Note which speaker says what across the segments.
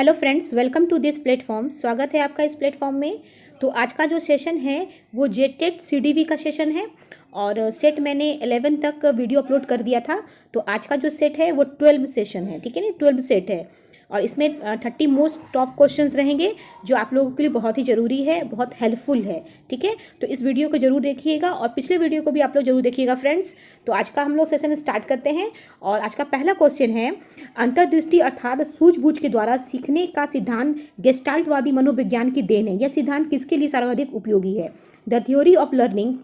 Speaker 1: Hello friends, welcome to this platform. स्वागत है आपका इस प्लेटफॉर्म में। तो आज का जो सेशन है वो जेटेट सीडीवी का सेशन है और सेट मैंने 11 तक वीडियो अपलोड कर दिया था। तो आज का जो सेट है वो 12 सेशन है, ठीक है ना, 12 सेट है और इसमें 30 मोस्ट टॉप क्वेश्चंस रहेंगे जो आप लोगों के लिए बहुत ही ज़रूरी है, बहुत हेल्पफुल है, ठीक है। तो इस वीडियो को जरूर देखिएगा और पिछले वीडियो को भी आप लोग जरूर देखिएगा फ्रेंड्स। तो आज का हम लोग सेशन स्टार्ट करते हैं और आज का पहला क्वेश्चन है, अंतर्दृष्टि अर्थात सूझबूझ के द्वारा सीखने का सिद्धांत गेस्टाल्टवादी मनोविज्ञान की देन है। यह सिद्धांत किसके लिए सर्वाधिक उपयोगी है? The theory of learning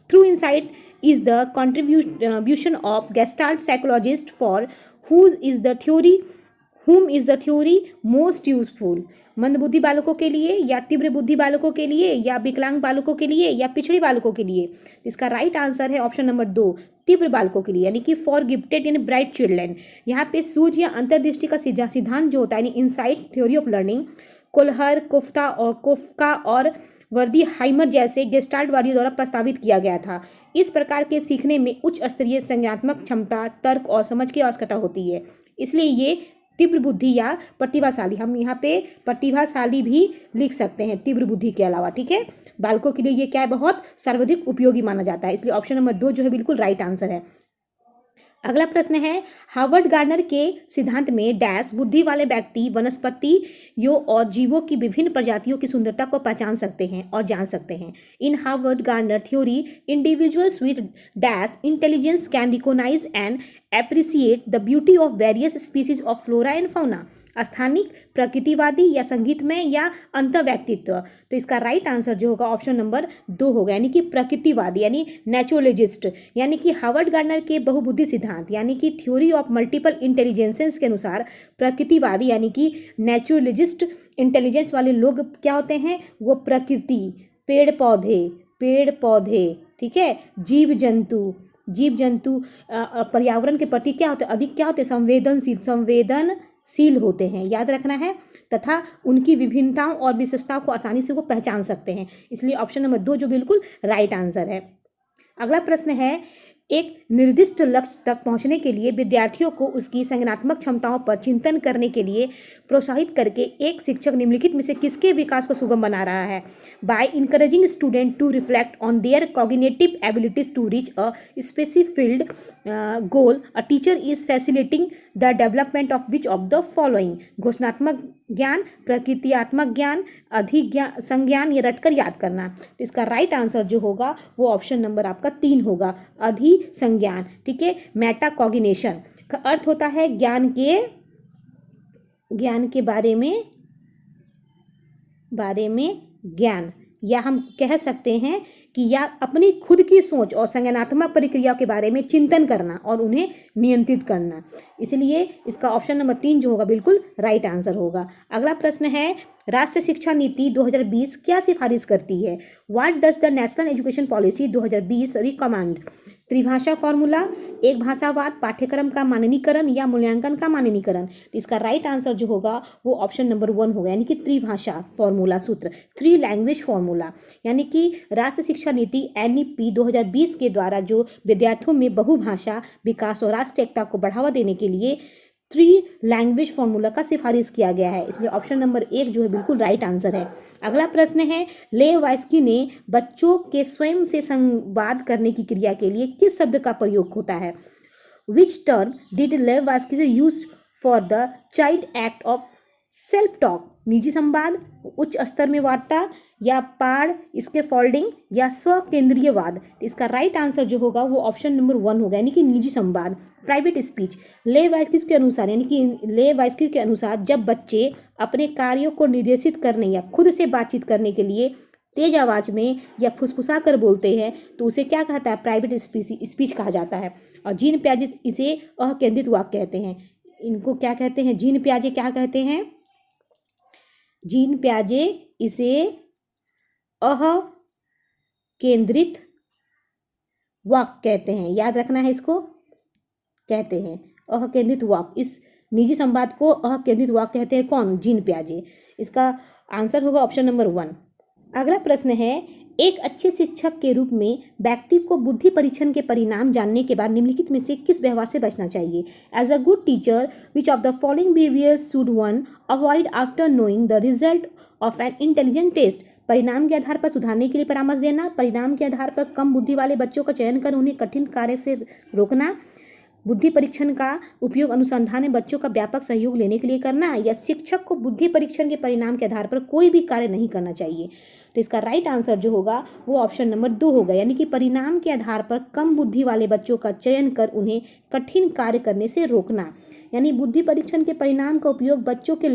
Speaker 1: through insight is the contribution of gestalt psychologist for whom is the theory most useful? मंदबुद्धि बालकों के लिए या तीव्र बुद्धि बालकों के लिए या विकलांग बालकों के लिए या पिछड़े बालकों के लिए? इसका राइट आंसर है ऑप्शन नंबर 2, तीव्र बालकों के लिए, यानी कि फॉर गिफ्टेड यानी ब्राइट चिल्ड्रेन। यहाँ पे सूझ या अंतर्दृष्टि का सिद्धांत जो होता है यानी insight theory of learning Kolhar, कोफ्का और वर्दी हाइमर जैसे गेस्टाल्टवादियों द्वारा प्रस्तावित किया गया था। इस प्रकार के सीखने में उच्च स्तरीय संज्ञानात्मक क्षमता, तर्क और समझ की आवश्यकता होती है। इसलिए ये तीव्र बुद्धि या प्रतिभाशाली, हम यहाँ पे प्रतिभाशाली भी लिख सकते हैं तीव्र बुद्धि के अलावा, ठीक है। बालकों के लिए ये क्या है, बहुत सर्वाधिक उपयोगी माना जाता है, इसलिए ऑप्शन नंबर 2 जो है बिल्कुल राइट आंसर है। अगला प्रश्न है, हार्वर्ड गार्डनर के सिद्धांत में डैश बुद्धि वाले व्यक्ति वनस्पतियों और जीवों की विभिन्न प्रजातियों की सुंदरता को पहचान सकते हैं और जान सकते हैं। In Harvard Gardner theory individuals with dash intelligence can recognize and appreciate the beauty of various species of flora and fauna. स्थानिक, प्रकृतिवादी या संगीतमय या अंतर्व्यक्तित्व? तो इसका राइट आंसर जो होगा ऑप्शन नंबर 2 होगा, यानी कि प्रकृतिवादी यानी नेचुरलिजिस्ट। यानी कि हार्वर्ड गार्डनर के बहुबुद्धि सिद्धांत यानी कि थ्योरी ऑफ मल्टीपल इंटेलिजेंसेस के अनुसार प्रकृतिवादी यानी कि नेचुरलिजिस्ट इंटेलिजेंस वाले लोग क्या होते हैं, वो प्रकृति, पेड़ पौधे, ठीक है, जीव जंतु पर्यावरण के प्रति क्या होते हैं, अधिक क्या होते हैं, संवेदनशील होते हैं, याद रखना है, तथा उनकी विभिन्नताओं और विशेषताओं को आसानी से वो पहचान सकते हैं। इसलिए ऑप्शन नंबर 2 जो बिल्कुल राइट आंसर है। अगला प्रश्न है, एक निर्दिष्ट लक्ष्य तक पहुंचने के लिए विद्यार्थियों को उसकी संज्ञानात्मक क्षमताओं पर चिंतन करने के लिए प्रोत्साहित करके एक शिक्षक निम्नलिखित में से किसके विकास को सुगम बना रहा है? By encouraging student to reflect on their cognitive abilities to reach a specific field goal, a teacher is facilitating the development of which of the following? घोषणात्मक ज्ञान, प्रकृत्यात्मक ज्ञान, अधिज्ञान, संज्ञान या रटकर याद करना? तो इसका राइट आंसर जो होगा वो ऑप्शन नंबर आपका 3 होगा, अधिसंज्ञान, ठीक है। मेटाकॉग्निशन का अर्थ होता है ज्ञान के बारे में ज्ञान, या हम कह सकते हैं कि या अपनी खुद की सोच और संज्ञानात्मक प्रक्रियाओं के बारे में चिंतन करना और उन्हें नियंत्रित करना। इसलिए इसका ऑप्शन नंबर 3 जो होगा बिल्कुल राइट आंसर होगा। अगला प्रश्न है, राष्ट्रीय शिक्षा नीति 2020 क्या सिफारिश करती है? What does the National Education Policy 2020 recommend? त्रिभाषा फॉर्मूला, एक भाषावाद, पाठ्यक्रम का मानकीकरण या मूल्यांकन का मानकीकरण? तो इसका राइट आंसर जो होगा वो ऑप्शन नंबर 1 होगा, यानी कि त्रिभाषा फॉर्मूला सूत्र, 3 लैंग्वेज फॉर्मूला। यानी कि राष्ट्रीय शिक्षा नीति NEP 2020 के द्वारा जो विद्यार्थियों में बहुभाषा विकास और राष्ट्रीय एकता को बढ़ावा देने के लिए 3 लैंग्वेज फॉर्मूला का सिफारिश किया गया है, इसलिए ऑप्शन नंबर 1 जो है बिल्कुल राइट आंसर है। अगला प्रश्न है, लेव वाइस्की ने बच्चों के स्वयं से संवाद करने की क्रिया के लिए किस शब्द का प्रयोग होता है? विच term did Lev Vygotsky use for the child act of self talk? निजी संवाद, उच्च स्तर में वार्ता या पाड़ इसके फोल्डिंग या स्वकेंद्रीयवाद? इसका राइट आंसर जो होगा वो ऑप्शन नंबर 1 होगा, यानी कि निजी संवाद, प्राइवेट स्पीच। लेव वाइस्की के अनुसार, यानी कि लेव वाइस्की के अनुसार जब बच्चे अपने कार्यों को निर्देशित करने या खुद से बातचीत करने के लिए तेज आवाज में या फुसफुसा कर बोलते हैं तो उसे क्या कहता है? प्राइवेट स्पीच कहा जाता है। और जीन पियाजे इसे अकेंद्रित वाक्य कहते हैं। इनको क्या कहते हैं? जीन पियाजे क्या कहते हैं? जीन पियाजे इसे अकेंद्रित वाक्य कहते हैं, याद रखना है, इसको कहते हैं अकेंद्रित वाक्य। इस निजी संवाद को अकेंद्रित वाक्य कहते हैं कौन? जीन पियाजे। इसका आंसर होगा ऑप्शन नंबर 1। अगला प्रश्न है, एक अच्छे शिक्षक के रूप में व्यक्ति को बुद्धि परीक्षण के परिणाम जानने के बाद निम्नलिखित में से किस व्यवहार से बचना चाहिए? As a good teacher which of the following behaviour should one avoid after knowing the result of an intelligent test? परिणाम के आधार पर सुधारने के लिए परामर्श देना, परिणाम के आधार पर कम बुद्धि वाले बच्चों का चयन कर उन्हें कठिन कार्य से रोकना, बुद्धि परीक्षण का उपयोग अनुसंधान में बच्चों का व्यापक सहयोग लेने के लिए करना, या शिक्षक को बुद्धि परीक्षण के परिणाम के आधार पर कोई भी कार्य नहीं करना चाहिए? तो इसका राइट आंसर जो होगा वो ऑप्शन नंबर 2 होगा, यानी कि परिणाम के आधार पर कम बुद्धि वाले बच्चों का चयन कर उन्हें कठिन कार्य करने से रोकना। यानी बुद्धि परीक्षण के परिणाम का उपयोग बच्चों के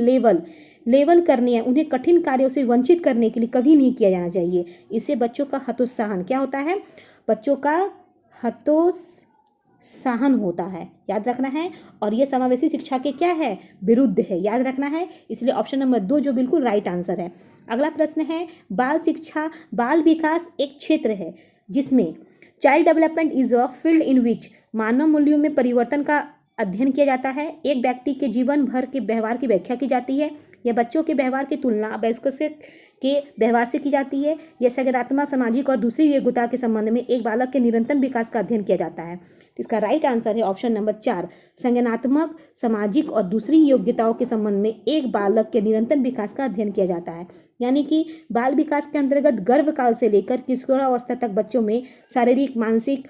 Speaker 1: लेवल करने या उन्हें कठिन कार्यों से वंचित करने के लिए कभी नहीं किया जाना चाहिए। इससे बच्चों का हतोत्साहन क्या होता है? बच्चों का हतोत्साहन होता है, याद रखना है। और ये समावेशी शिक्षा के क्या है? विरुद्ध है, याद रखना है। इसलिए ऑप्शन नंबर 2 जो बिल्कुल राइट आंसर है। अगला प्रश्न है, बाल शिक्षा बाल विकास एक क्षेत्र है जिसमें child development is a field in which मानव मूल्यों में परिवर्तन का अध्ययन किया जाता है। एक व्यक्ति के जीवन भर के व्यवहार की व्याख्या की जाती है, या बच्चों के व्यवहार की तुलना वयस्कों से के व्यवहार से की जाती है, या सकारात्मक सामाजिक और दूसरी योग्यता के संबंध में एक बालक के निरंतर विकास का अध्ययन किया जाता है। इसका राइट आंसर है ऑप्शन नंबर 4, संज्ञानात्मक सामाजिक और दूसरी योग्यताओं के संबंध में एक बालक के निरंतर विकास का अध्ययन किया जाता है। यानी कि बाल विकास के अंतर्गत गर्भकाल से लेकर किशोरावस्था तक बच्चों में शारीरिक, मानसिक,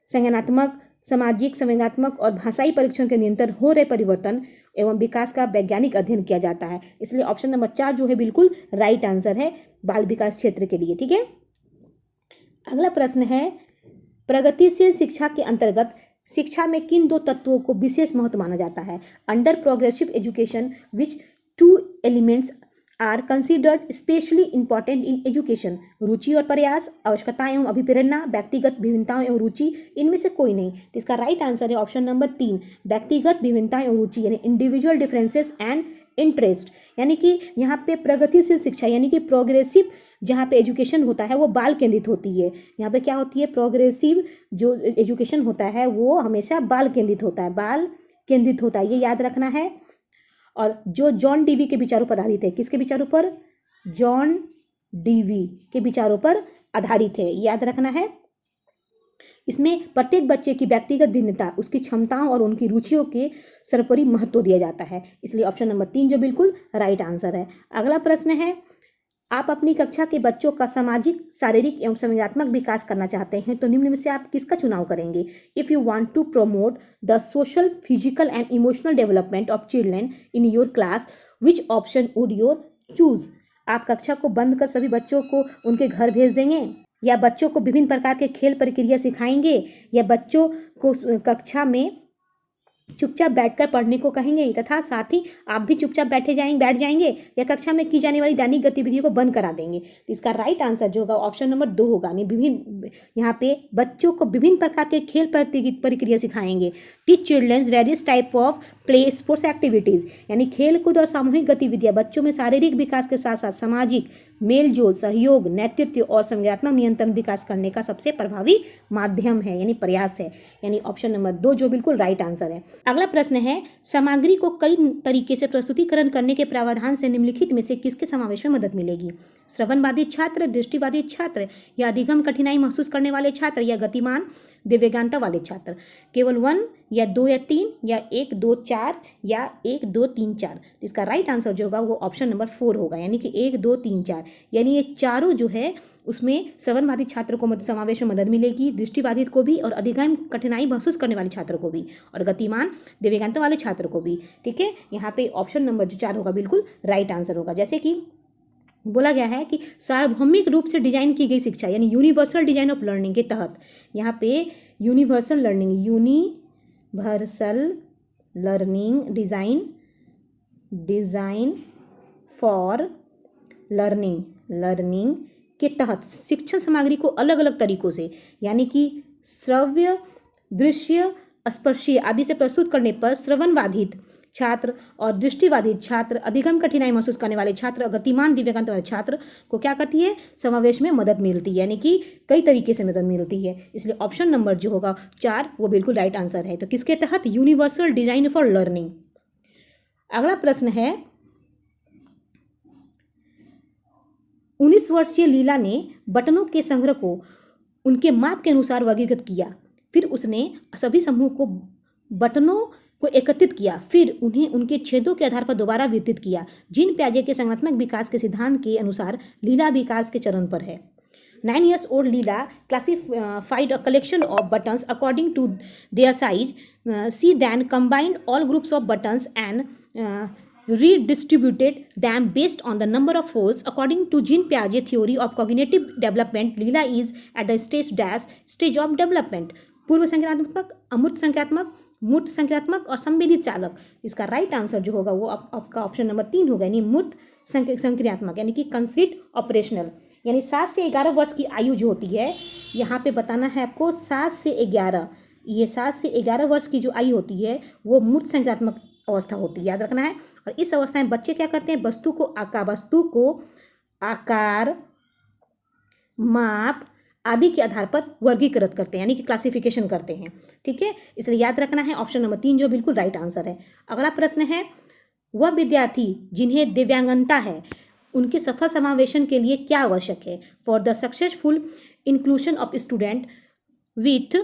Speaker 1: संज्ञानात्मक, सामाजिक, संवेदनात्मक और भाषाई परीक्षण के निरंतर हो रहे परिवर्तन एवं विकास का वैज्ञानिक अध्ययन किया जाता है। इसलिए ऑप्शन नंबर 4 जो है बिल्कुल राइट आंसर है बाल विकास क्षेत्र के लिए। ठीक है, अगला प्रश्न है, प्रगतिशील शिक्षा के अंतर्गत शिक्षा में किन 2 तत्वों को विशेष महत्व माना जाता है? Under progressive education which 2 elements are considered specially important in education? रुचि और प्रयास, आवश्यकता एवं अभिप्रेरणा, व्यक्तिगत विभिन्नताओं एवं रुचि, इनमें से कोई नहीं। तो इसका राइट आंसर है ऑप्शन नंबर 3, व्यक्तिगत विभिन्नताएं एवं रुचि, यानी इंडिविजुअल डिफरेंसेस एंड इंटरेस्ट। यानी कि यहाँ पे प्रगतिशील शिक्षा यानी कि प्रोग्रेसिव जहाँ पे एजुकेशन होता है वो बाल केंद्रित होती है। यहाँ पे क्या होती है? प्रोग्रेसिव जो एजुकेशन होता है वो हमेशा बाल केंद्रित होता है, बाल केंद्रित होता है, ये याद रखना है। और जो जॉन डीवी के विचारों पर आधारित है, किसके विचारों पर? जॉन डीवी के विचारों पर आधारित है, याद रखना है। इसमें प्रत्येक बच्चे की व्यक्तिगत भिन्नता, उसकी क्षमताओं और उनकी रुचियों के सर्वोपरि महत्व दिया जाता है। इसलिए ऑप्शन नंबर 3 जो बिल्कुल राइट आंसर है। अगला प्रश्न है, आप अपनी कक्षा के बच्चों का सामाजिक, शारीरिक एवं संवेदनात्मक विकास करना चाहते हैं तो निम्न में से आप किसका चुनाव करेंगे? If you want to promote the social, physical and emotional development of children in your class, which option would your choose? आप कक्षा को बंद कर सभी बच्चों को उनके घर भेज देंगे, या बच्चों को विभिन्न प्रकार के खेल प्रक्रिया सिखाएंगे, या बच्चों को कक्षा में चुपचाप बैठकर पढ़ने को कहेंगे तथा साथ ही आप भी चुपचाप बैठ जाएंगे, या कक्षा में की जाने वाली दैनिक गतिविधियों को बंद करा देंगे? तो इसका राइट आंसर जो होगा ऑप्शन नंबर 2 होगा। यानी विभिन्न, यहाँ पे बच्चों को विभिन्न प्रकार के खेल प्रक्रिया सिखाएंगे। Teach childrens various type of play sports activities, यानी खेल कूद और सामूहिक गतिविधियाँ बच्चों में शारीरिक विकास के साथ साथ सामाजिक मेलजोल, सहयोग, नेतृत्व और संज्ञानात्मक नियंत्रण विकास करने का सबसे प्रभावी माध्यम है, यानी प्रयास है। यानी ऑप्शन नंबर 2 जो बिल्कुल राइट आंसर है। अगला प्रश्न है, सामग्री को कई तरीके से प्रस्तुतिकरण करने के प्रावधान से निम्नलिखित में से किसके समावेश में मदद मिलेगी? श्रवणबाधित छात्र, दृष्टिबाधित छात्र, या अधिगम कठिनाई महसूस करने वाले छात्र, या गतिमान दिव्यांगता वाले छात्र? केवल 1 या 2 या 3 या 1 2 4 या 1 2 3 4? इसका राइट आंसर जो होगा वो ऑप्शन नंबर 4 होगा, यानी कि 1 2 3 4। यानी ये चारों जो है उसमें श्रवणबाधित छात्र को समावेश में मदद मिलेगी, दृष्टिबाधित को भी, और अधिगम कठिनाई महसूस करने वाले छात्र को भी, और गतिमान दिव्यांगता वाले छात्र को भी। ठीक है, यहाँ पे ऑप्शन नंबर जो 4 होगा बिल्कुल राइट आंसर होगा। जैसे कि बोला गया है कि सार्वभौमिक रूप से डिजाइन की गई शिक्षा यानी यूनिवर्सल डिजाइन ऑफ लर्निंग के तहत यहाँ पे universal learning design for learning के तहत शिक्षण सामग्री को अलग अलग तरीकों से यानी कि श्रव्य, दृश्य, स्पर्शीय आदि से प्रस्तुत करने पर श्रवणबाधित छात्र और दृष्टिबाधित छात्र, अधिगम कठिनाई महसूस करने वाले छात्र, गतिमान दिव्यांगता वाले छात्र को क्या करती है? समावेश में मदद मिलती है, यानी कि कई तरीके से मदद मिलती है। इसलिए ऑप्शन नंबर जो होगा 4 वो बिल्कुल राइट आंसर है। तो किसके तहत? Universal design for learning. अगला प्रश्न है, 19 वर्षीय लीला ने बटनों के संग्रह को उनके माप के अनुसार वर्गीकृत किया। फिर उसने सभी समूह को बटनों को एकत्रित किया, फिर उन्हें उनके छेदों के आधार पर दोबारा वितरित किया। जीन पियाजे के संगठनात्मक विकास के सिद्धांत के अनुसार लीला विकास के चरण पर है। 9 years old Leela classified a collection of buttons according to their size. She then combined all groups of buttons and redistributed them based on the number of folds. According to Jean Piaget theory of cognitive development, Leela is at the stage of development. पूर्व संक्रियात्मक, अमूर्त संक्रियात्मक, मूर्त संक्रियात्मक और संवेदी चालक। इसका right answer जो होगा वो आपका ऑप्शन नंबर 3 होगा, यानी मूर्त संक्रियात्मक, यानी कि कंसीड ऑपरेशनल। यानी 7 से 11 वर्ष की आयु जो होती है, यहाँ पे बताना है आपको 7 से 11, ये 7 से 11 वर्ष की जो आयु होती है वो मूर्त संक्रियात्मक अवस्था होती है, याद रखना है। और इस अवस्था में बच्चे क्या करते हैं, वस्तु को आकार, माप आदि के आधार पर वर्गीकृत करते हैं, यानी कि क्लासिफिकेशन करते हैं। ठीक है, इसलिए याद रखना है ऑप्शन नंबर 3 जो बिल्कुल राइट आंसर है। अगला प्रश्न है, वह विद्यार्थी जिन्हें दिव्यांगता है उनके सफल समावेशन के लिए क्या आवश्यक है? For the successful inclusion of student with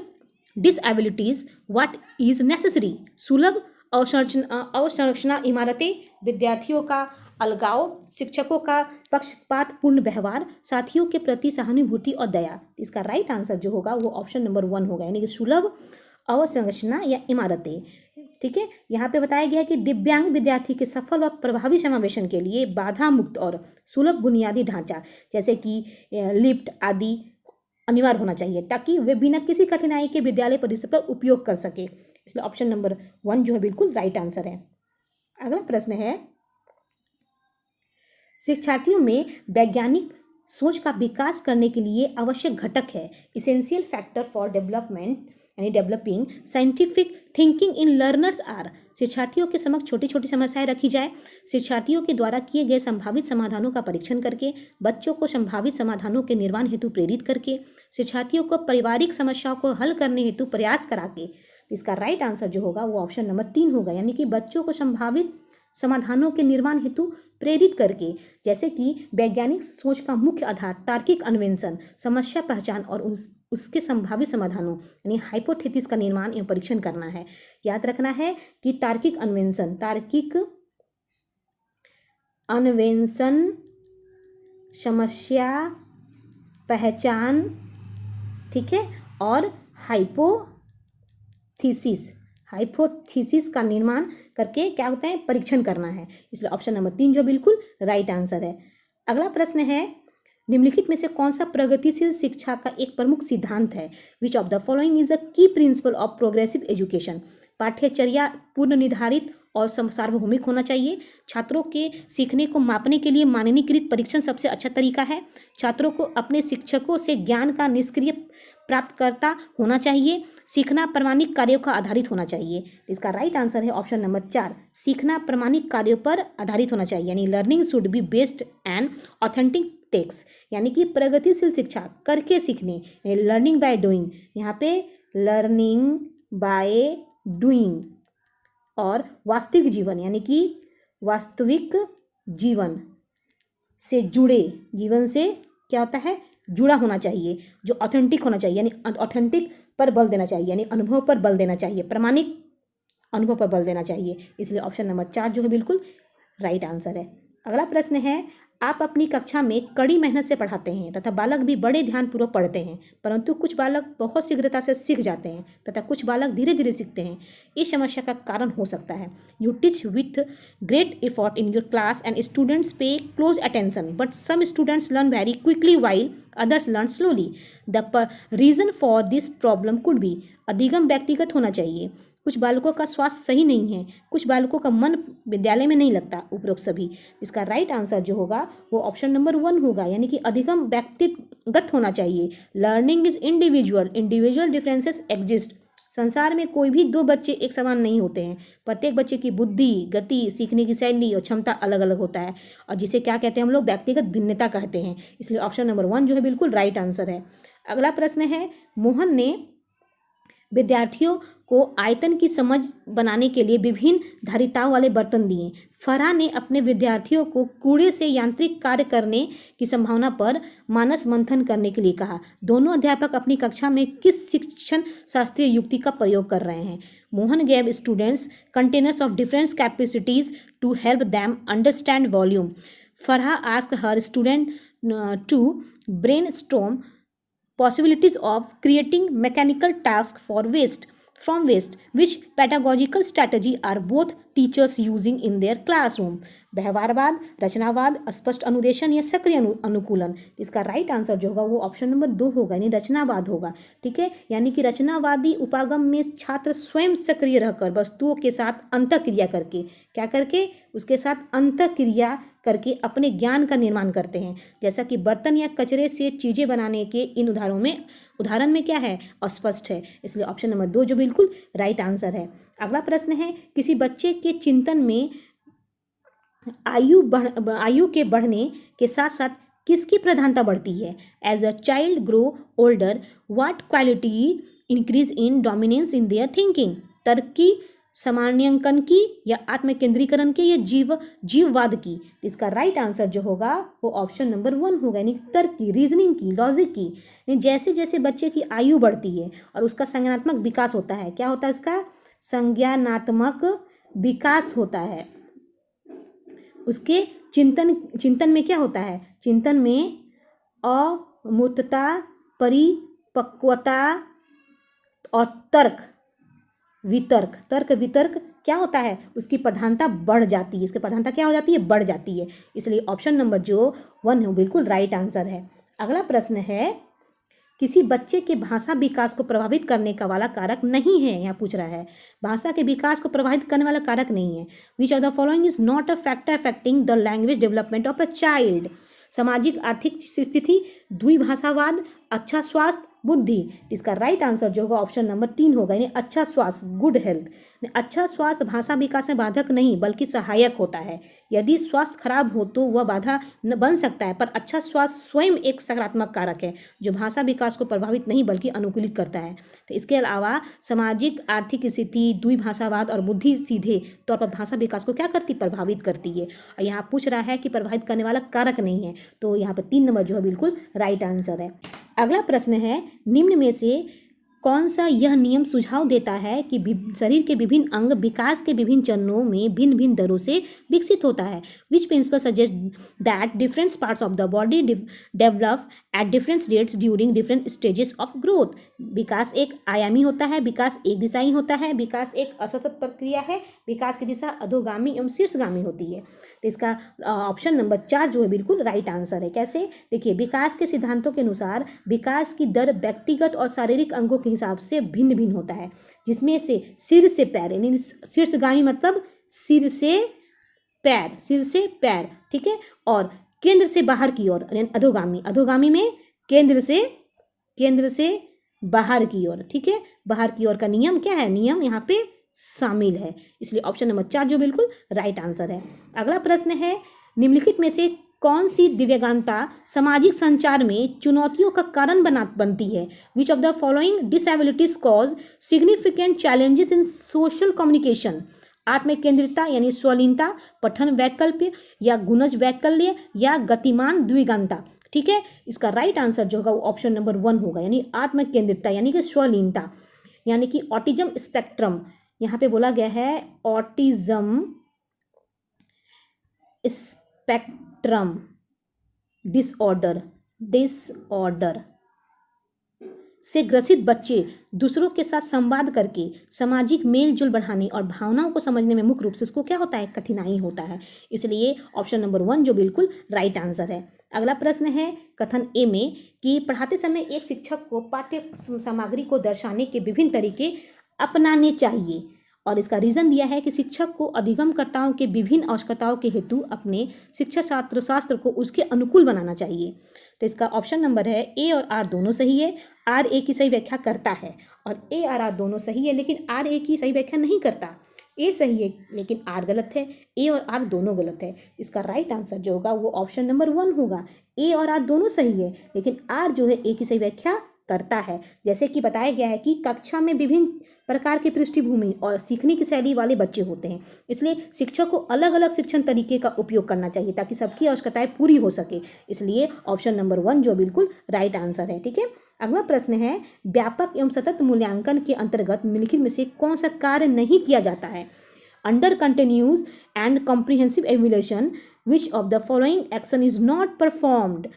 Speaker 1: डिसएबिलिटीज what is necessary? सुलभ अवसंरचना इमारतें, विद्यार्थियों का अलगाव, शिक्षकों का पक्षपातपूर्ण व्यवहार, साथियों के प्रति सहानुभूति और दया। इसका राइट आंसर जो होगा वो ऑप्शन नंबर 1 होगा, यानी कि सुलभ अवसंरचना या इमारतें। ठीक है, यहाँ पे बताया गया है कि दिव्यांग विद्यार्थी के सफल और प्रभावी समावेशन के लिए बाधा मुक्त और सुलभ बुनियादी ढांचा जैसे कि लिफ्ट आदि अनिवार्य होना चाहिए, ताकि वे बिना किसी कठिनाई के विद्यालय परिसर पर उपयोग कर सके। इसलिए ऑप्शन नंबर 1 जो है बिल्कुल राइट आंसर है। अगला प्रश्न है, शिक्षार्थियों में वैज्ञानिक सोच का विकास करने के लिए आवश्यक घटक है। इसेंशियल फैक्टर फॉर डेवलपमेंट यानी developing scientific thinking in learners are. शिक्षार्थियों के समक्ष छोटी छोटी समस्याएं रखी जाए। शिक्षार्थियों के द्वारा किए गए संभावित समाधानों का परीक्षण करके, बच्चों को संभावित समाधानों के निर्माण हेतु प्रेरित करके, शिक्षार्थियों को पारिवारिक समस्याओं को हल करने हेतु प्रयास करा के। इसका राइट आंसर जो होगा वो ऑप्शन नंबर 3 होगा, यानी कि बच्चों को संभावित समाधानों के निर्माण हेतु प्रेरित करके, जैसे कि वैज्ञानिक सोच का मुख्य आधार तार्किक अन्वेषण, समस्या पहचान और उसके संभावित समाधानों यानी हाइपोथेसिस का निर्माण एवं परीक्षण करना है। याद रखना है कि तार्किक अन्वेषण, समस्या पहचान, ठीक है, और हाइपोथेसिस का निर्माण करके क्या होता है, परीक्षण करना है। इसलिए ऑप्शन नंबर 3 जो बिल्कुल राइट आंसर है। अगला प्रश्न है, निम्नलिखित में से कौन सा प्रगतिशील शिक्षा का एक प्रमुख सिद्धांत है? Which of the following is a की प्रिंसिपल ऑफ प्रोग्रेसिव एजुकेशन? पाठ्यचर्या पूर्ण निर्धारित और सार्वभौमिक होना चाहिए। छात्रों के सीखने को मापने के लिए मानकीकृत परीक्षण सबसे अच्छा तरीका है। छात्रों को अपने शिक्षकों से ज्ञान का निष्क्रिय प्राप्तकर्ता होना चाहिए। सीखना प्रमाणिक कार्यों का आधारित होना चाहिए। इसका राइट आंसर है ऑप्शन नंबर 4, सीखना प्रमाणिक कार्यों पर आधारित होना चाहिए, यानी learning should be based and authentic text, यानी कि प्रगतिशील शिक्षा करके सीखने, लर्निंग बाय डूइंग। यहाँ पे लर्निंग बाय डूइंग और वास्तविक जीवन यानी कि वास्तविक जीवन से जुड़े, जीवन से क्या होता है, जुड़ा होना चाहिए, जो ऑथेंटिक होना चाहिए, यानी ऑथेंटिक पर बल देना चाहिए, यानी अनुभव पर बल देना चाहिए, प्रमाणिक अनुभव पर बल देना चाहिए। इसलिए ऑप्शन नंबर 4 जो है बिल्कुल राइट आंसर है। अगला प्रश्न है, आप अपनी कक्षा में कड़ी मेहनत से पढ़ाते हैं तथा बालक भी बड़े ध्यानपूर्वक पढ़ते हैं, परंतु कुछ बालक बहुत शीघ्रता से सीख जाते हैं तथा कुछ बालक धीरे धीरे सीखते हैं। इस समस्या का कारण हो सकता है, you teach with great effort in your class and students pay close attention but some students learn very quickly while others learn slowly. The reason for this problem could be, अधिगम व्यक्तिगत होना चाहिए, कुछ बालकों का स्वास्थ्य सही नहीं है, कुछ बालकों का मन विद्यालय में नहीं लगता, उपरोक्त सभी। इसका राइट आंसर जो होगा वो ऑप्शन नंबर 1 होगा, यानी कि अधिगम व्यक्तिगत होना चाहिए। Learning is individual differences exist. संसार में कोई भी 2 बच्चे एक समान नहीं होते हैं। प्रत्येक बच्चे की बुद्धि, गति, सीखने की शैली और क्षमता अलग अलग होता है, और जिसे क्या कहते हैं हम लोग, व्यक्तिगत भिन्नता कहते हैं। इसलिए ऑप्शन नंबर 1 जो है बिल्कुल राइट आंसर है। अगला प्रश्न है, मोहन ने विद्यार्थियों को आयतन की समझ बनाने के लिए विभिन्न धारिताओं वाले बर्तन दिए। फरहा ने अपने विद्यार्थियों को कूड़े से यांत्रिक कार्य करने की संभावना पर मानस मंथन करने के लिए कहा। दोनों अध्यापक अपनी कक्षा में किस शिक्षण शास्त्रीय युक्ति का प्रयोग कर रहे हैं? Mohan gave students containers of different capacities to help them understand volume. Farha asked her student to brainstorm possibilities of creating mechanical tasks from waste. Which pedagogical strategy are both teachers using in their classroom? व्यवहारवाद, रचनावाद, स्पष्ट अनुदेशन या सक्रिय अनुकूलन? इसका right answer जो होगा वो option number 2 होगा, यानी रचनावाद होगा। ठीक है, यानी कि रचनावादी उपागम में छात्र स्वयं सक्रिय रहकर वस्तुओं के साथ अंतःक्रिया करके, क्या करके, उसके साथ अंतःक्रिया करके अपने ज्ञान का निर्माण करते हैं। जैसा कि बर्तन या कचरे से चीजें बनाने के इन उदाहरण में क्या है? अस्पष्ट है, इसलिए ऑप्शन नंबर 2 जो बिल्कुल राइट आंसर है। अगला प्रश्न है, किसी बच्चे के चिंतन में आयु के बढ़ने के साथ साथ किसकी प्रधानता बढ़ती है? As a child grow older what quality increase in dominance in their thinking? तर्क की, सामान्यांकन की, या आत्मकेंद्रीकरण की, या जीववाद की? इसका राइट आंसर जो होगा वो ऑप्शन नंबर 1 होगा, यानी तर्क की, रीजनिंग की, लॉजिक की। यानी जैसे जैसे बच्चे की आयु बढ़ती है और उसका संज्ञानात्मक विकास होता है, क्या होता है? इसका संज्ञानात्मक विकास होता है। उसके चिंतन में क्या होता है? चिंतन में अमूर्तता, परिपक्वता और तर्क वितर्क क्या होता है? उसकी प्रधानता बढ़ जाती है। उसकी प्रधानता क्या हो जाती है? बढ़ जाती है। इसलिए ऑप्शन नंबर जो 1 है बिल्कुल राइट आंसर है। अगला प्रश्न है, किसी बच्चे के भाषा विकास को प्रभावित करने का वाला कारक नहीं है, यहाँ पूछ रहा है। भाषा के विकास को प्रभावित करने वाला कारक नहीं है। Which of the following is not a factor affecting the language development of a child? सामाजिक आर्थिक स्थिति, द्विभाषावाद, अच्छा स्वास्थ्य, बुद्धि? इसका राइट आंसर जो होगा ऑप्शन नंबर 3 होगा, यानी अच्छा स्वास्थ्य, गुड हेल्थ। अच्छा स्वास्थ्य भाषा विकास में बाधक नहीं बल्कि सहायक होता है। यदि स्वास्थ्य खराब हो तो वह बाधा न बन सकता है, पर अच्छा स्वास्थ्य स्वयं एक सकारात्मक कारक है जो भाषा विकास को प्रभावित नहीं बल्कि अनुकूलित करता है। तो इसके अलावा सामाजिक आर्थिक स्थिति, द्विभाषावाद और बुद्धि सीधे तौर पर भाषा विकास को क्या करती? प्रभावित करती है। और यहाँ पूछ रहा है कि प्रभावित करने वाला कारक नहीं है, तो यहाँ पर 3 नंबर जो है बिल्कुल राइट आंसर है। अगला प्रश्न है, निम्न में से कौन सा यह नियम सुझाव देता है कि शरीर के विभिन्न अंग विकास के विभिन्न चरणों में भिन्न भिन्न दरों से विकसित होता है? Which principle suggest that different parts of the body develop at different rates during different stages of growth? विकास एक आयामी होता है, विकास एक दिशाई होता है, विकास एक असतत प्रक्रिया है, विकास की दिशा अधोगामी एवं शीर्षगामी होती है। तो इसका ऑप्शन नंबर 4 जो है बिल्कुल राइट आंसर है। कैसे? देखिए, विकास के सिद्धांतों के अनुसार विकास की दर व्यक्तिगत और शारीरिक अंगों के हिसाब से भिन्न भिन्न होता है, जिसमें से सिर से पैर, यानी शीर्षगामी मतलब सिर से पैर, ठीक है, और केंद्र से बाहर की ओर अधोगामी में केंद्र से बाहर की ओर, ठीक है। बाहर की ओर का नियम क्या है? नियम यहाँ पे शामिल है, इसलिए ऑप्शन नंबर 4 जो बिल्कुल राइट आंसर है। अगला प्रश्न है, निम्नलिखित में से कौन सी दिव्यांगता सामाजिक संचार में चुनौतियों का कारण बनती है? Which of the following disabilities cause significant challenges in social communication? आत्मकेंद्रिता यानी स्वलीनता, पठन वैकल्प्य या गुणज वैकल्य या गतिमान द्विगांता? ठीक है, इसका राइट आंसर जो होगा वो ऑप्शन नंबर 1 होगा, यानी आत्मकेंद्रिता यानी कि स्वलीनता, यानी कि ऑटिज्म स्पेक्ट्रम। यहाँ पे बोला गया है ऑटिज्म स्पेक्ट्रम डिसऑर्डर से ग्रसित बच्चे दूसरों के साथ संवाद करके सामाजिक मेल जोल बढ़ाने और भावनाओं को समझने में मुख्य रूप से उसको क्या होता है? कठिनाई होता है, इसलिए ऑप्शन नंबर 1 जो बिल्कुल राइट आंसर है। अगला प्रश्न है कथन ए में कि पढ़ाते समय एक शिक्षक को पाठ्य सामग्री को दर्शाने के विभिन्न तरीके अपनाने चाहिए, और इसका रीजन दिया है कि शिक्षक को अधिगमकर्ताओं के विभिन्न आवश्यकताओं के हेतु अपने शिक्षा शास्त्र को उसके अनुकूल बनाना चाहिए। तो इसका ऑप्शन नंबर है ए और आर दोनों सही है। आर ए की सही व्याख्या करता है और ए और आर दोनों सही है, लेकिन आर ए की सही व्याख्या नहीं करता। ए सही है लेकिन आर गलत है, ए और आर दोनों गलत है। इसका राइट आंसर जो होगा वो ऑप्शन नंबर 1 होगा। ए और आर दोनों सही है लेकिन आर जो है ए की सही व्याख्या करता है। जैसे कि बताया गया है कि कक्षा में विभिन्न प्रकार की पृष्ठभूमि और सीखने की शैली वाले बच्चे होते हैं, इसलिए शिक्षक को अलग अलग शिक्षण तरीके का उपयोग करना चाहिए ताकि सबकी आवश्यकताएं पूरी हो सके। इसलिए ऑप्शन नंबर 1 जो बिल्कुल राइट आंसर है। ठीक है, अगला प्रश्न है, व्यापक एवं सतत मूल्यांकन के अंतर्गत निम्नलिखित में से कौन सा कार्य नहीं किया जाता है? Under continuous and comprehensive evaluation which of the following action is not performed?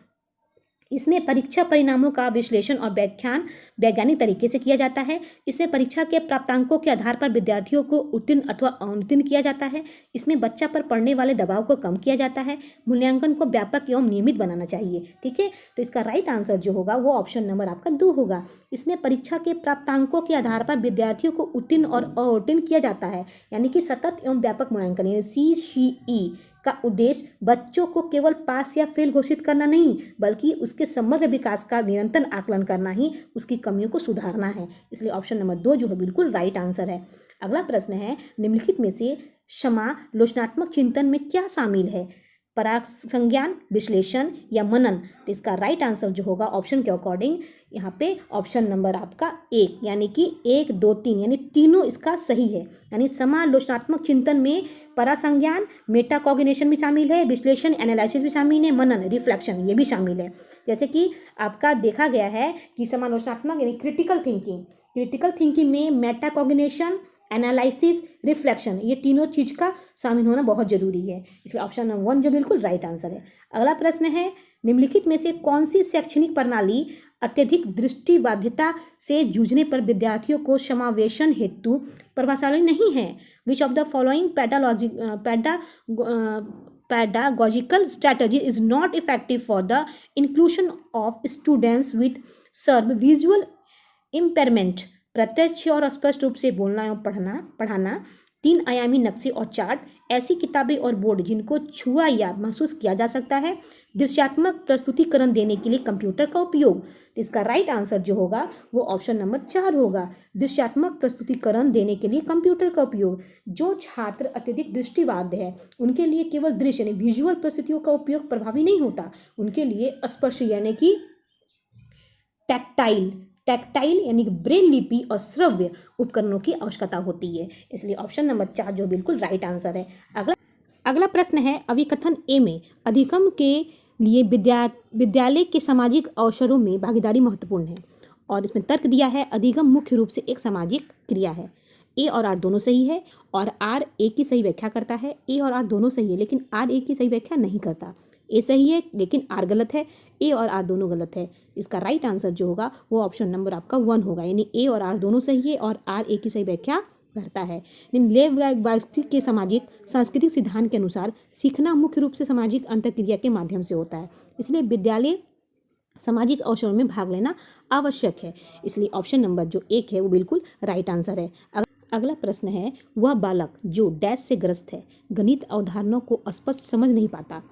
Speaker 1: इसमें परीक्षा परिणामों का विश्लेषण और व्याख्यान वैज्ञानिक तरीके से किया जाता है। इसमें परीक्षा के प्राप्तांकों के आधार पर विद्यार्थियों को उत्तीर्ण अथवा अनुत्तीर्ण किया जाता है। इसमें बच्चा पर पड़ने वाले दबाव को कम किया जाता है। मूल्यांकन को व्यापक एवं नियमित बनाना चाहिए। ठीक है, तो इसका राइट आंसर जो होगा वो ऑप्शन नंबर आपका 2 होगा। इसमें परीक्षा के प्राप्तांकों के आधार पर विद्यार्थियों को उत्तीर्ण और अवतीर्ण किया जाता है, यानी कि सतत एवं व्यापक मूल्यांकन यानी CCE का उद्देश्य बच्चों को केवल पास या फेल घोषित करना नहीं, बल्कि उसके समग्र विकास का निरंतर आकलन करना ही उसकी कमियों को सुधारना है। इसलिए ऑप्शन नंबर 2 जो है बिल्कुल राइट आंसर है। अगला प्रश्न है, निम्नलिखित में से समालोचनात्मक चिंतन में क्या शामिल है? पराग संज्ञान, विश्लेषण या मनन? तो इसका राइट आंसर जो होगा ऑप्शन के अकॉर्डिंग यहाँ पे ऑप्शन नंबर आपका 1 यानी कि 1, 2, 3 यानी तीनों इसका सही है। यानी समालोचनात्मक चिंतन में परासंज्ञान, मेटा कॉग्निशन भी शामिल है, विश्लेषण एनालिसिस भी शामिल है, मनन रिफ्लेक्शन ये भी शामिल है। जैसे कि आपका देखा गया है कि समालोचनात्मक यानी क्रिटिकल थिंकिंग में मेटा कॉग्निशन, एनालिसिस, रिफ्लेक्शन ये तीनों चीज का शामिल होना बहुत जरूरी है। इसलिए ऑप्शन नंबर 1 जो बिल्कुल राइट आंसर है। अगला प्रश्न है, निम्नलिखित में से कौन सी शैक्षणिक प्रणाली अत्यधिक दृष्टिबाध्यता से जूझने पर विद्यार्थियों को समावेशन हेतु प्रभावशाली नहीं है? Which of the following pedagogical strategy is not effective for the inclusion of students with severe visual impairment? प्रत्यक्ष और स्पष्ट रूप से बोलना एवं पढ़ाना, 3 आयामी नक्शे और चार्ट, ऐसी किताबें और बोर्ड जिनको छुआ या महसूस किया जा सकता है, दृश्यात्मक प्रस्तुतिकरण देने के लिए कंप्यूटर का उपयोग? तो इसका राइट आंसर जो होगा वो ऑप्शन नंबर 4 होगा, दृश्यात्मक प्रस्तुतिकरण देने के लिए कंप्यूटर का उपयोग। जो छात्र अत्यधिक दृष्टिबाध्य है उनके लिए केवल दृश्य यानी विजुअल प्रस्तुतियों का उपयोग प्रभावी नहीं होता, उनके लिए स्पर्श यानी कि टैक्टाइल यानी कि ब्रेल लिपि और श्रव्य उपकरणों की आवश्यकता होती है। इसलिए ऑप्शन नंबर 4 जो बिल्कुल राइट आंसर है। अगला प्रश्न है, अभिकथन ए में अधिगम के लिए विद्यालय के सामाजिक अवसरों में भागीदारी महत्वपूर्ण है, और इसमें तर्क दिया है अधिगम मुख्य रूप से एक सामाजिक क्रिया है। ए और आर दोनों सही है और आर ए की सही व्याख्या करता है। ए और आर दोनों सही है लेकिन आर ए की सही व्याख्या नहीं करता। ए सही है लेकिन आर गलत है, ए और आर दोनों गलत है। इसका राइट आंसर जो होगा वो ऑप्शन नंबर आपका 1 होगा, यानी ए और आर दोनों सही है और आर ए की सही व्याख्या करता है। लेव के सामाजिक सांस्कृतिक सिद्धांत के अनुसार सीखना मुख्य रूप से सामाजिक अंतर्क्रिया के माध्यम से होता है, इसलिए विद्यालय सामाजिक अवसरों में भाग लेना आवश्यक है। इसलिए ऑप्शन नंबर जो 1 है वो बिल्कुल राइट आंसर है। अगला प्रश्न है, वह बालक जो डैश से ग्रस्त है, गणित अवधारणाओं को स्पष्ट समझ नहीं पाता।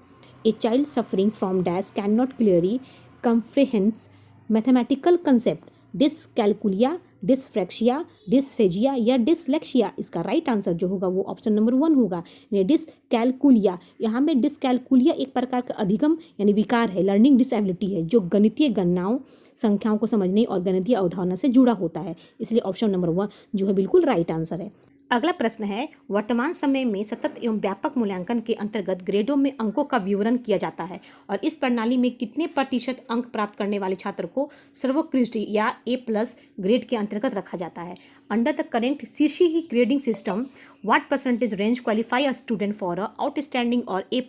Speaker 1: A child suffering from dash can not clearly comprehends mathematical concept, dyscalculia, dyspraxia, dysphasia या डिसलेक्शिया? इसका राइट आंसर जो होगा वो ऑप्शन नंबर 1 होगा, डिसकैलकुलिया। यहाँ में डिसकैलकुलिया एक प्रकार का अधिगम यानी विकार है, लर्निंग डिसेबिलिटी है, जो गणितीय गणनाओं, संख्याओं को समझने और गणितीय अवधारणा से जुड़ा होता है। इसलिए ऑप्शन नंबर 1 जो है बिल्कुल राइट आंसर है। अगला प्रश्न है, वर्तमान समय में सतत एवं व्यापक मूल्यांकन के अंतर्गत ग्रेडों में अंकों का विवरण किया जाता है और इस प्रणाली में कितने प्रतिशत अंक प्राप्त करने वाले छात्र को सर्वोत्कृष्ट या A+ ग्रेड के अंतर्गत रखा जाता है? Under the current CCE grading system what percentage range qualify a student for a outstanding और A+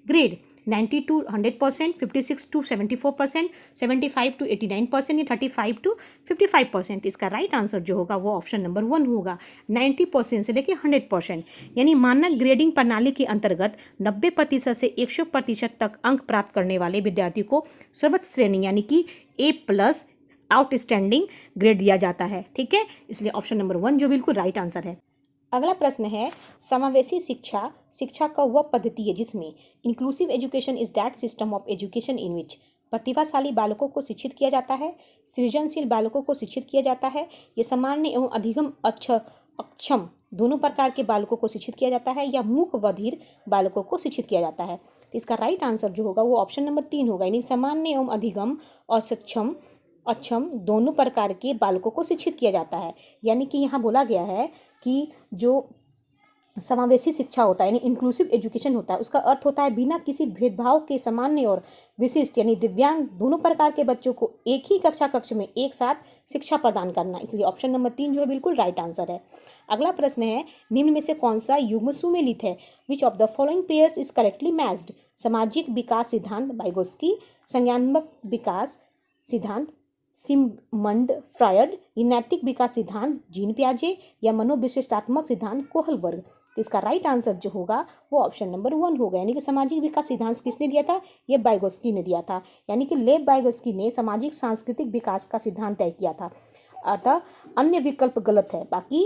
Speaker 1: grade? 90 to 100%, 56 to 74%, 75 to 89% या 35 to 55%? इसका राइट आंसर जो होगा वो ऑप्शन नंबर 1 होगा, 90% से लेकर 100%। यानी मानक ग्रेडिंग प्रणाली के अंतर्गत 90% से 100% तक अंक प्राप्त करने वाले विद्यार्थी को सर्वोच्च श्रेणी यानी कि A+ आउटस्टैंडिंग ग्रेड दिया जाता है। ठीक है, इसलिए ऑप्शन नंबर 1 जो बिल्कुल राइट आंसर है। अगला प्रश्न है, समावेशी शिक्षा का वह पद्धति है जिसमें inclusive education is that system of education in which प्रतिभाशाली बालकों को शिक्षित किया जाता है, सृजनशील बालकों को शिक्षित किया जाता है, ये सामान्य एवं अधिगम अक्षम दोनों प्रकार के बालकों को शिक्षित किया जाता है, या मूक बधिर बालकों को शिक्षित किया जाता है? तो इसका राइट आंसर जो होगा वो ऑप्शन नंबर 3 होगा, यानी सामान्य एवं अधिगम असक्षम अक्षम दोनों प्रकार के बालकों को शिक्षित किया जाता है। यानी कि यहाँ बोला गया है कि जो समावेशी शिक्षा होता है यानी इंक्लूसिव एजुकेशन होता है, उसका अर्थ होता है बिना किसी भेदभाव के सामान्य और विशिष्ट यानी दिव्यांग दोनों प्रकार के बच्चों को एक ही कक्ष में एक साथ शिक्षा प्रदान करना। इसलिए ऑप्शन नंबर 3 जो है बिल्कुल राइट आंसर है। अगला प्रश्न है, निम्न में से कौन सा युग्म सुमेलित है? Which of the following pairs is correctly matched? सामाजिक विकास सिद्धांत वाइगोस्की, संज्ञानात्मक विकास सिद्धांत सिमंड फ्रायड, नैतिक विकास सिद्धांत जीन पियाजे, या मनोविशिष्टात्मक सिद्धांत कोहलबर्ग। तो इसका राइट आंसर जो होगा वो ऑप्शन नंबर 1 होगा। यानी कि सामाजिक विकास सिद्धांत किसने दिया था? ये वाइगोस्की ने दिया था। यानी कि लेव वाइगोस्की ने सामाजिक सांस्कृतिक विकास का सिद्धांत तय किया था। अतः अन्य विकल्प गलत है, बाकी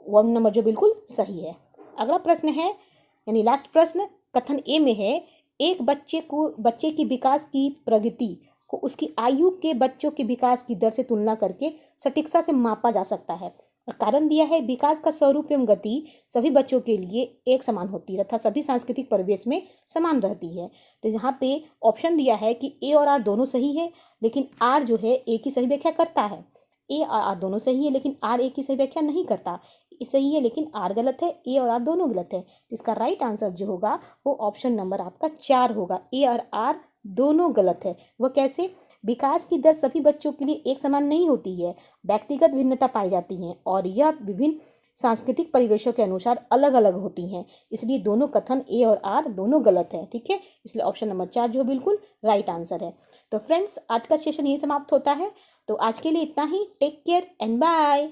Speaker 1: 1 नंबर जो बिल्कुल सही है। अगला प्रश्न है यानी लास्ट प्रश्न कथन ए में है, एक बच्चे की विकास की प्रगति को उसकी आयु के बच्चों के विकास की दर से तुलना करके सटीकता से मापा जा सकता है। और कारण दिया है, विकास का स्वरूप एवं गति सभी बच्चों के लिए एक समान होती है तथा सभी सांस्कृतिक परिवेश में समान रहती है। तो यहाँ पे ऑप्शन दिया है कि ए और आर दोनों सही है, लेकिन आर जो है ए की सही व्याख्या करता है। ए और आर दोनों सही है लेकिन आर ए की सही व्याख्या नहीं करता। सही है लेकिन आर गलत है, ए और आर दोनों गलत है। तो इसका राइट आंसर जो होगा वो ऑप्शन नंबर आपका 4 होगा। ए और आर दोनों गलत है। वह कैसे? विकास की दर सभी बच्चों के लिए एक समान नहीं होती है, व्यक्तिगत भिन्नता पाई जाती है और यह विभिन्न सांस्कृतिक परिवेशों के अनुसार अलग अलग होती हैं। इसलिए दोनों कथन ए और आर दोनों गलत है। ठीक है, इसलिए ऑप्शन नंबर 4 जो बिल्कुल राइट आंसर है। तो फ्रेंड्स आज का सेशन यही समाप्त होता है। तो आज के लिए इतना ही। Take care and bye.